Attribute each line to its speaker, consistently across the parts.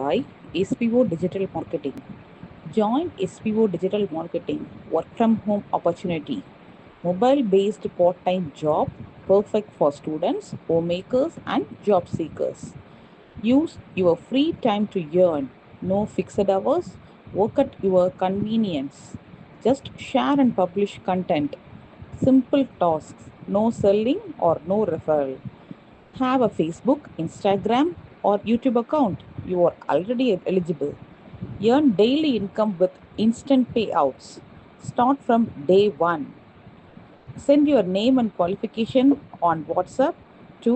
Speaker 1: by SPO Digital Marketing. Join SPO Digital Marketing work from home opportunity. Mobile based part time job perfect for students, homemakers, and job seekers. Use your free time to earn. No fixed hours. Work at your convenience. Just share and publish content. Simple tasks. No selling or no referral. Have a Facebook, Instagram, or YouTube account. You are already eligible. Earn daily income with instant payouts. Start from day one. Send your name and qualification on WhatsApp to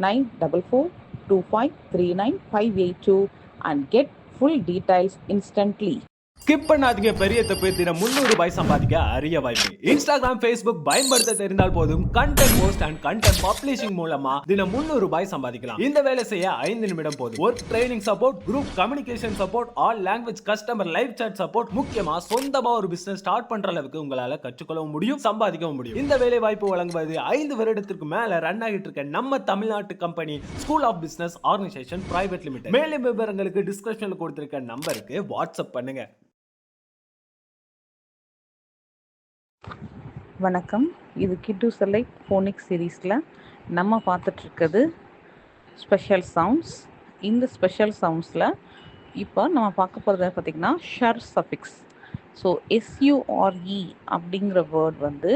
Speaker 1: 9442539 and get full details instantly.
Speaker 2: Skip பண்ணாதீங்க. பெரிய தப்பு. தினம் 300 ரூபாய் சம்பாதிக்க அரிய வாய்ப்பு. Instagram, Facebook பயன்படுத்த தெரிந்தால் போதும் content post and content publishing மூலமா தினம் 300 ரூபாய் சம்பாதிக்கலாம். இந்த வேலை செய்ய 5 நிமிடம் போதும். Work training support, group communication support, all language customer live chat support, முக்கியமா சொந்தமா ஒரு பிசினஸ் ஸ்டார்ட் பண்ற அளவுக்கு உங்களால கற்றுக்கொள்ளவும் முடியும், சம்பாதிக்கவும் முடியும். இந்த வேலை வாய்ப்பு வழங்குவது 5 வருடத்திற்கு மேல ரன் ஆகிட்டு இருக்க நம்ம தமிழ்நாட்டு company school of business organisation private limited. மேலும் விவரங்களுக்கு டிஸ்கிரிப்ஷன்ல கொடுத்திருக்க நம்பருக்கு வாட்ஸ்அப் பண்ணுங்க.
Speaker 1: வணக்கம். இது கிட்டு செலக்ட் ஃபோனிக் சீரீஸில் நம்ம பார்த்துட்ருக்கிறது ஸ்பெஷல் சவுண்ட்ஸ். இந்த ஸ்பெஷல் சவுண்ட்ஸில் இப்போ நம்ம பார்க்க போகிறது பார்த்திங்கன்னா ஷர் சஃபிக்ஸ். ஸோ SURE அப்படிங்கிற வேர்ட் வந்து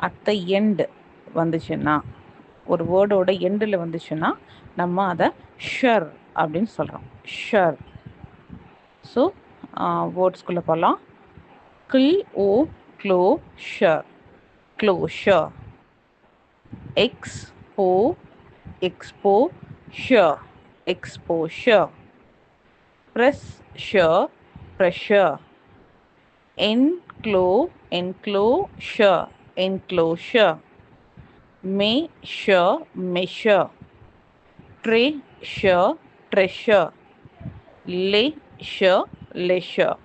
Speaker 1: அட் த எண்ட் வந்துச்சுன்னா, ஒரு வேர்டோட எண்டில் வந்துச்சுன்னா நம்ம அதை ஷர் அப்படின்னு சொல்கிறோம். ஷர். ஸோ வேர்ட்ஸ்குள்ளே போகலாம். Closure, closure. Exposure, exposure. Pressure, pressure. Enclosure, enclosure. Measure, measure. Treasure, treasure. Leisure, leisure.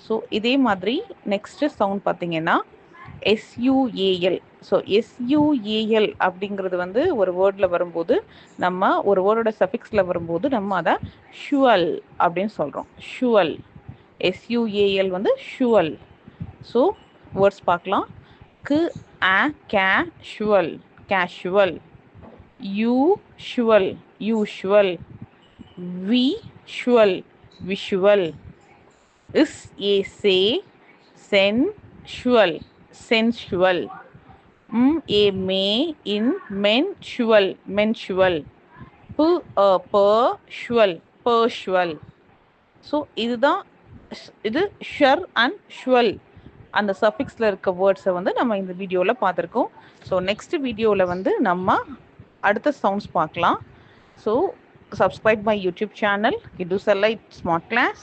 Speaker 1: So இதே மாதிரி நெக்ஸ்ட்டு சவுண்ட் பார்த்தீங்கன்னா SUAL. ஸோ SUAL அப்படிங்கிறது வந்து ஒரு வேர்டில் வரும்போது, நம்ம ஒரு வேர்டோட சஃபிக்ஸில் வரும்போது நம்ம அதை ஷுவல் அப்படின்னு சொல்கிறோம். ஷுவல். SUAL வந்து ஷுவல். ஸோ வேர்ட்ஸ் பார்க்கலாம். Casual, casual. Usual, usual. Visual, visual. sensual, sensual. mensual, mensual. persual, persual. So இதுதான் இது ஷர் அண்ட் ஷுவல் அந்த சஃபிக்ஸில் இருக்க வேர்ட்ஸை வந்து நம்ம இந்த வீடியோவில் பார்த்துருக்கோம். ஸோ நெக்ஸ்ட் வீடியோவில் வந்து நம்ம அடுத்த சவுண்ட்ஸ் பார்க்கலாம். So subscribe my YouTube channel, Kidu Satellite Smart Class.